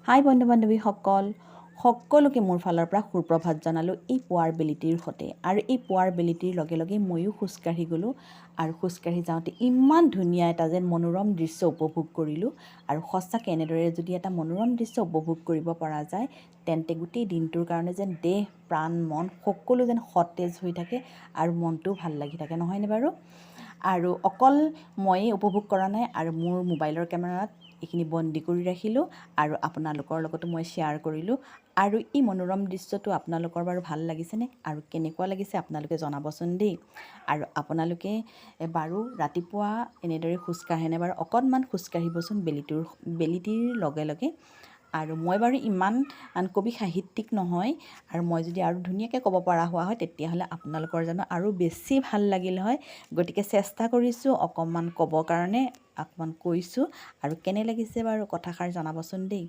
হাই বন্ধু বান্ধৱীসকল, সকলোকে মোৰ ফালৰ পৰা সুপ্ৰভাত জনালোঁ এই পুৱাৰ বেলিটিৰ সতে। আৰু এই পুৱাৰ বেলিটিৰ লগে লগে ময়ো খোজকাঢ়ি গ'লোঁ আৰু খোজকাঢ়ি যাওঁতে ইমান ধুনীয়া এটা যেন মনোৰম দৃশ্য উপভোগ কৰিলোঁ। আৰু সঁচাকৈ এনেদৰে যদি এটা মনোৰম দৃশ্য উপভোগ কৰিব পৰা যায় তেন্তে গোটেই দিনটোৰ কাৰণে যেন দেহ প্ৰাণ মন সকলো যেন সতেজ হৈ থাকে আৰু মনটোও ভাল লাগি থাকে, নহয়নে বাৰু? আৰু অকল ময়েই উপভোগ কৰা নাই, আৰু মোৰ মোবাইলৰ কেমেৰাত এইখিনি বন্দী কৰি ৰাখিলোঁ আৰু আপোনালোকৰ লগতো মই শ্বেয়াৰ কৰিলোঁ। আৰু এই মনোৰম দৃশ্যটো আপোনালোকৰ বাৰু ভাল লাগিছেনে আৰু কেনেকুৱা লাগিছে আপোনালোকে জনাবচোন দেই। আৰু আপোনালোকে বাৰু ৰাতিপুৱা এনেদৰে খোজকাঢ়েনে বাৰু? অকণমান খোজকাঢ়িবচোন বেলিটিৰ লগে লগে। আৰু মই বাৰু ইমান কবি সাহিত্যিক নহয়, আৰু মই যদি আৰু ধুনীয়াকৈ ক'ব পৰা হোৱা হয় তেতিয়াহ'লে আপোনালোকৰ জানো আৰু বেছি ভাল লাগিল হয়। গতিকে চেষ্টা কৰিছোঁ অকণমান ক'বৰ কাৰণে, অকণমান কৈছোঁ। আৰু কেনে লাগিছে বাৰু কথাষাৰ জনাবচোন দেই।